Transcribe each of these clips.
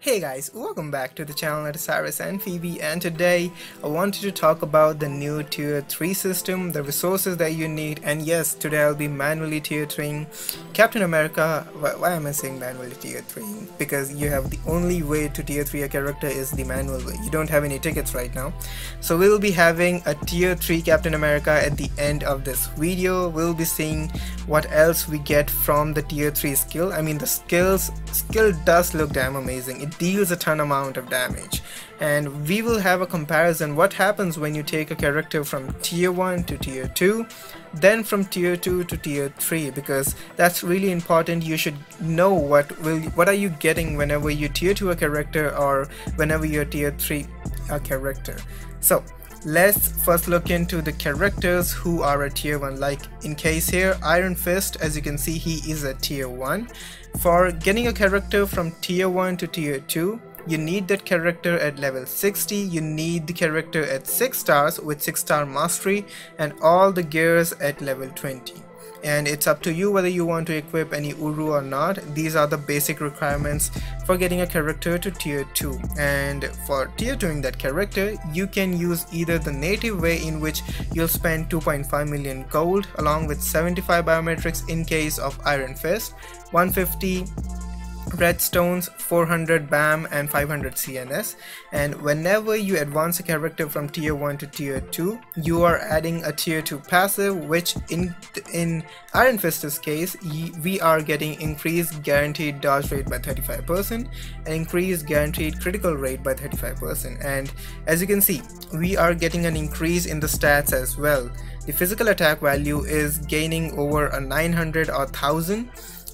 Hey guys, welcome back to the channel at Osiris and Phoebe, and today I wanted to talk about the new tier 3 system, the resources that you need. And yes, today I'll be manually tier 3ing Captain America. Why am I saying manually tier 3? Because you have the only way to tier 3 a character is the manual way. You don't have any tickets right now. So we'll be having a tier 3 Captain America at the end of this video. We'll be seeing what else we get from the tier 3 skill. I mean, the skill does look damn amazing. It deals a ton amount of damage, and we will have a comparison what happens when you take a character from tier 1 to tier 2, then from tier 2 to tier 3, because that's really important. You should know what are you getting whenever you tier 2 a character or whenever you tier 3 a character. So let's first look into the characters who are a tier 1. Like in case here, Iron Fist, as you can see, he is a tier 1. For getting a character from tier 1 to tier 2, you need that character at level 60. You need the character at 6 stars with 6-star mastery and all the gears at level 20. And it's up to you whether you want to equip any Uru or not. These are the basic requirements for getting a character to tier 2. And for tier 2ing that character, you can use either the native way, in which you'll spend 2.5 million gold along with 75 biometrics in case of Iron Fist, 150 redstones, 400 BAM and 500 CNS. And whenever you advance a character from tier 1 to tier 2, you are adding a tier 2 passive, which in Iron Fist's case, we are getting increased guaranteed dodge rate by 35% and increased guaranteed critical rate by 35%. And as you can see, we are getting an increase in the stats as well. The physical attack value is gaining over a 900 or 1000.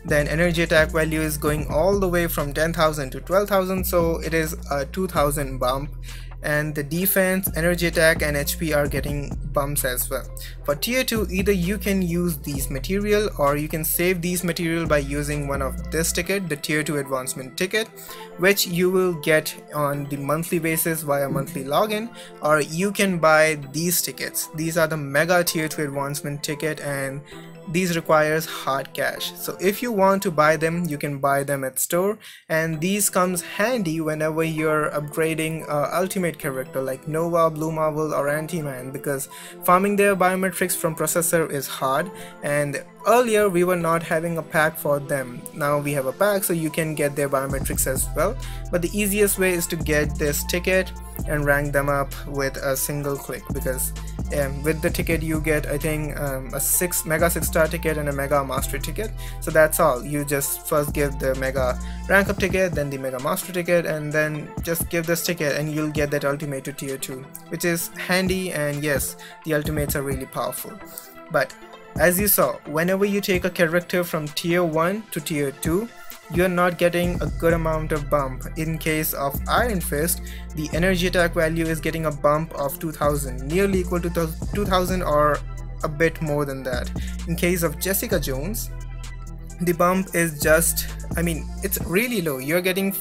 Then energy attack value is going all the way from 10,000 to 12,000, so it is a 2,000 bump. And the defense, energy attack and HP are getting bumps as well. For tier 2, either you can use these material or you can save these material by using one of this ticket, the tier 2 advancement ticket, which you will get on the monthly basis via monthly login, or you can buy these tickets. These are the mega tier 2 advancement ticket, and these requires hard cash. So if you want to buy them, you can buy them at store, and these comes handy whenever you're upgrading ultimate character like Nova, Blue Marvel or Anti-Man, because farming their biometrics from processor is hard, and earlier we were not having a pack for them. Now we have a pack, so you can get their biometrics as well, but the easiest way is to get this ticket and rank them up with a single click, because with the ticket you get, I think, a mega 6-star ticket and a mega mastery ticket. So that's all. You just first give the mega rank up ticket, then the mega mastery ticket, and then just give this ticket and you'll get that ultimate to tier 2, which is handy. And yes, the ultimates are really powerful. But as you saw, whenever you take a character from tier 1 to tier 2, you're not getting a good amount of bump. In case of Iron Fist, the energy attack value is getting a bump of 2000, nearly equal to 2000 or a bit more than that. In case of Jessica Jones, the bump is just, I mean, it's really low. You're getting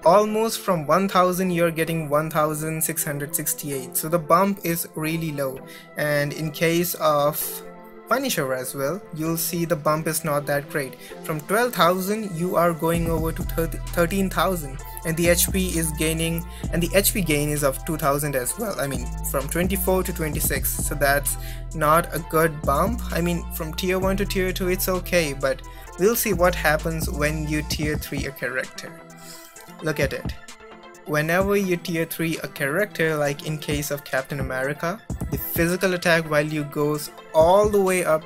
almost from 1000, you're getting 1668. So the bump is really low. And in case of Punisher as well, you'll see the bump is not that great. From 12,000 you are going over to 13,000, and the HP is gaining, and the HP gain is of 2000 as well. I mean, from 24 to 26, so that's not a good bump. I mean, from tier 1 to tier 2 it's okay, but we'll see what happens when you tier 3 a character. Look at it. Whenever you tier 3 a character, like in case of Captain America, the physical attack value goes all the way up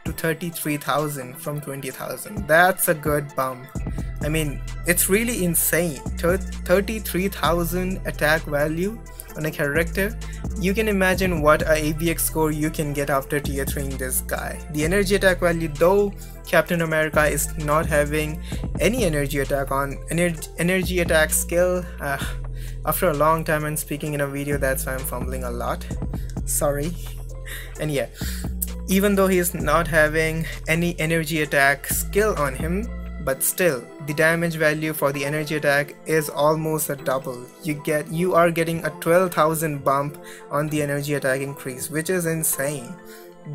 to 33,000 from 20,000. That's a good bump. I mean, it's really insane. 33,000 attack value on a character. You can imagine what a ABX score you can get after tier 3ing this guy. The energy attack value, though Captain America is not having any energy attack on energy attack skill after a long time and speaking in a video, that's why I'm fumbling a lot, sorry. And yeah, even though he is not having any energy attack skill on him, but still the damage value for the energy attack is almost a double. You are getting a 12,000 bump on the energy attack increase, which is insane.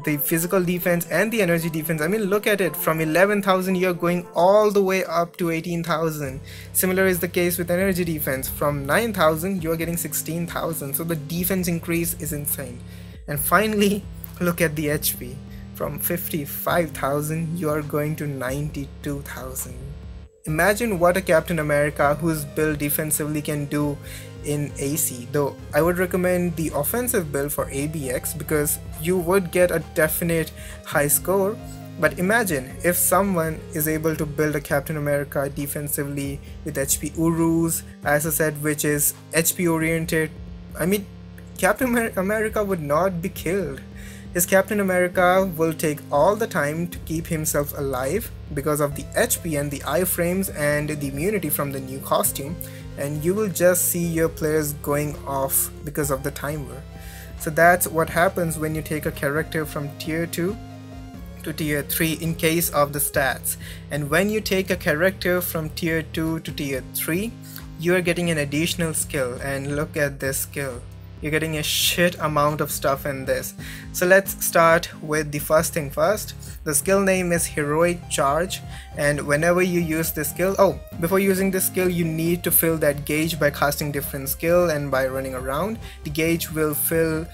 the physical defense and the energy defense. I mean, look at it, from 11,000 you're going all the way up to 18,000. Similar is the case with energy defense. From 9,000 you're getting 16,000. So the defense increase is insane. And finally, look at the HP. From 55,000 you are going to 92,000. Imagine what a Captain America who's built defensively can do in AC, though I would recommend the offensive build for ABX because you would get a definite high score. But imagine if someone is able to build a Captain America defensively with HP Urus, as I said, which is HP oriented. I mean, Captain America would not be killed. His Captain America will take all the time to keep himself alive because of the HP and the iframes and the immunity from the new costume, and you will just see your players going off because of the timer. So that's what happens when you take a character from tier 2 to tier 3 in case of the stats. And when you take a character from tier 2 to tier 3, you are getting an additional skill, and look at this skill. You're getting a shit amount of stuff in this. So let's start with the first thing first. The skill name is Heroic Charge, and whenever you use this skill, before using this skill you need to fill that gauge by casting different skill and by running around. The gauge will fill,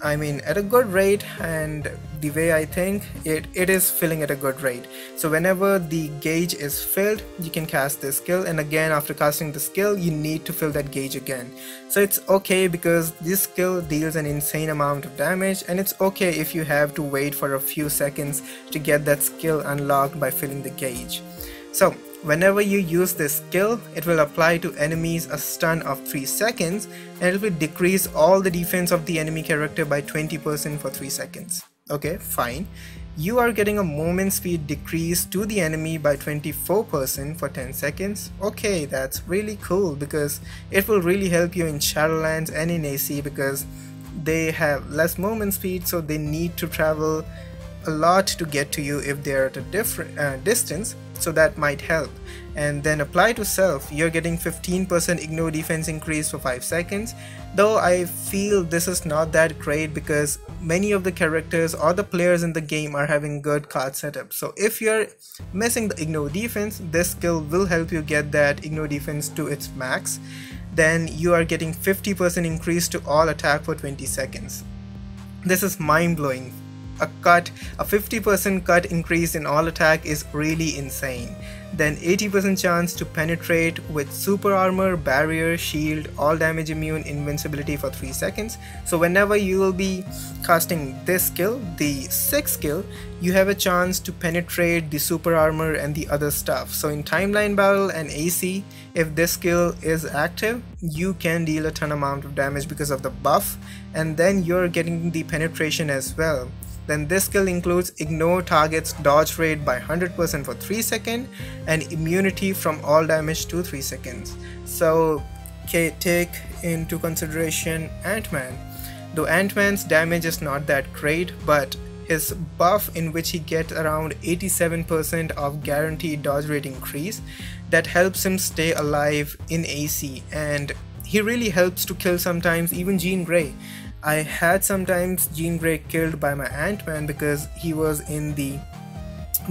I mean, at a good rate, and the way I think it is filling at a good rate. So whenever the gauge is filled, you can cast this skill, and again after casting the skill you need to fill that gauge again. So it's okay because this skill deals an insane amount of damage, and it's okay if you have to wait for a few seconds to get that skill unlocked by filling the gauge. So whenever you use this skill, it will apply to enemies a stun of 3 seconds, and it will decrease all the defense of the enemy character by 20% for 3 seconds. Okay, fine. You are getting a movement speed decrease to the enemy by 24% for 10 seconds. Okay, that's really cool because it will really help you in Shadowlands and in AC because they have less movement speed, so they need to travel a lot to get to you if they're at a different distance, so that might help. And then apply to self, you're getting 15% ignore defense increase for 5 seconds, though I feel this is not that great because many of the characters or the players in the game are having good card setup. So if you're missing the ignore defense, this skill will help you get that ignore defense to its max. Then you are getting 50% increase to all attack for 20 seconds. This is mind-blowing. A 50% cut increase in all attack is really insane. Then 80% chance to penetrate with super armor, barrier, shield, all damage immune, invincibility for 3 seconds. So whenever you will be casting this skill, the 6th skill, you have a chance to penetrate the super armor and the other stuff. So in timeline battle and AC, if this skill is active, you can deal a ton amount of damage because of the buff, and then you're getting the penetration as well. Then this skill includes ignore target's dodge rate by 100% for 3 seconds and immunity from all damage to 3 seconds. So take into consideration Ant-Man. Though Ant-Man's damage is not that great, but his buff in which he gets around 87% of guaranteed dodge rate increase, that helps him stay alive in AC, and he really helps to kill sometimes even Jean Grey. I had sometimes Jean Grey killed by my Ant-Man because he was in the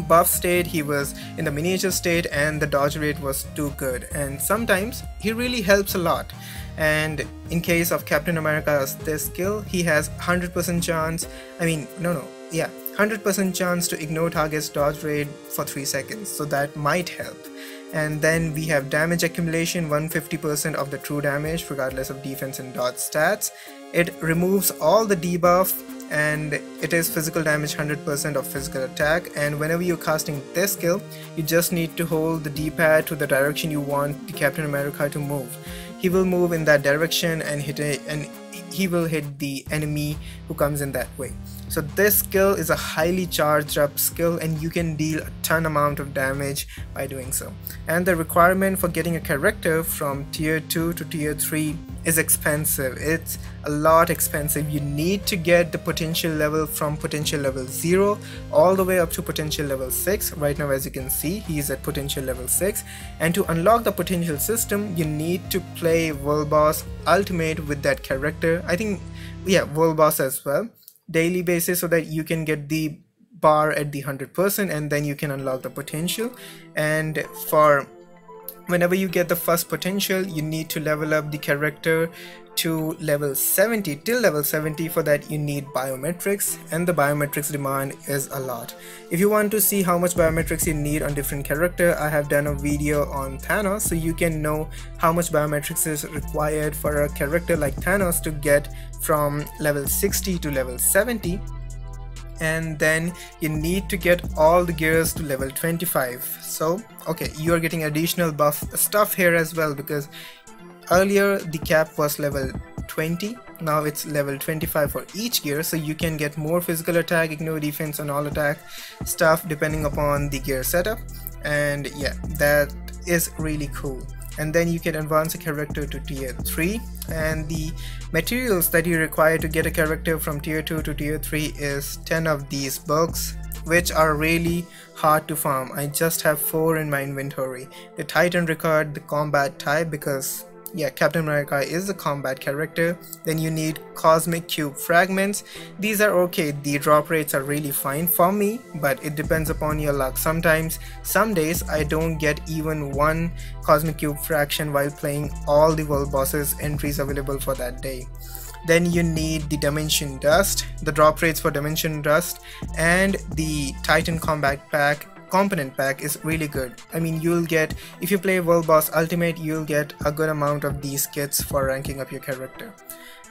buff state, he was in the miniature state, and the dodge rate was too good, and sometimes he really helps a lot. And in case of Captain America's this skill, he has 100% chance, 100% chance to ignore target's dodge rate for 3 seconds, so that might help. And then we have damage accumulation, 150% of the true damage regardless of defense and dodge stats. It removes all the debuff, and it is physical damage 100% of physical attack. And whenever you're casting this skill, you just need to hold the D-pad to the direction you want the Captain America to move. He will move in that direction and he will hit the enemy who comes in that way. So this skill is a highly charged up skill, and you can deal a ton amount of damage by doing so. And the requirement for getting a character from tier 2 to tier 3 is expensive. It's a lot expensive. You need to get the potential level from potential level 0 all the way up to potential level 6. Right now, as you can see, he's at potential level 6, and to unlock the potential system you need to play World Boss Ultimate with that character. I think, yeah, World Boss as well. daily basis so that you can get the bar at the 100%, and then you can unlock the potential. And for whenever you get the first potential, you need to level up the character to level 70, till level 70. For that you need biometrics, and the biometrics demand is a lot. If you want to see how much biometrics you need on different character, I have done a video on Thanos, so you can know how much biometrics is required for a character like Thanos to get from level 60 to level 70. And then you need to get all the gears to level 25. So okay, you are getting additional buff stuff here as well, because earlier the cap was level 20, now it's level 25 for each gear, so you can get more physical attack, ignore defense, and all attack stuff depending upon the gear setup. And yeah, that is really cool. And then you can advance a character to tier 3, and the materials that you require to get a character from tier 2 to tier 3 is 10 of these books, which are really hard to farm. I just have 4 in my inventory. The Titan record, the combat type, because yeah, Captain America is a combat character. Then you need cosmic cube fragments. These are okay, the drop rates are really fine for me, but it depends upon your luck. Sometimes, some days I don't get even one cosmic cube fraction while playing all the world bosses entries available for that day. Then you need the dimension dust, the drop rates for dimension dust, and the Titan combat pack component pack is really good. I mean, you'll get, if you play World Boss Ultimate, you'll get a good amount of these kits for ranking up your character.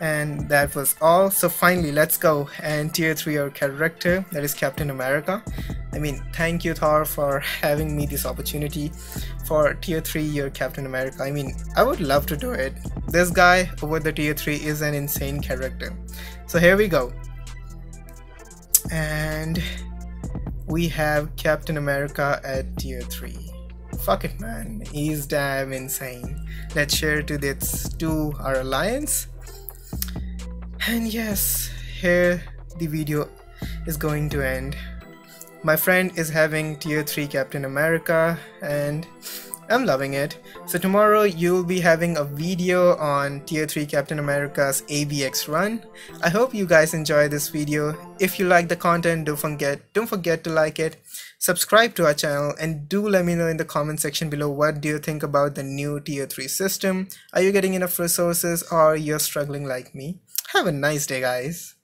And that was all. So finally, let's go and tier 3 our character, that is Captain America. I mean, thank you Thor for having me this opportunity for tier 3 your Captain America. I mean, I would love to do it. This guy over the tier 3 is an insane character. So here we go. And we have Captain America at tier 3. Fuck it, man, he's damn insane. Let's share to this to our alliance. And yes, here the video is going to end. My friend is having tier 3 Captain America and I'm loving it. So tomorrow you'll be having a video on tier 3 Captain America's ABX run. I hope you guys enjoy this video. If you like the content, don't forget to like it, subscribe to our channel, and do let me know in the comment section below what do you think about the new tier 3 system. Are you getting enough resources or you're struggling like me? Have a nice day, guys.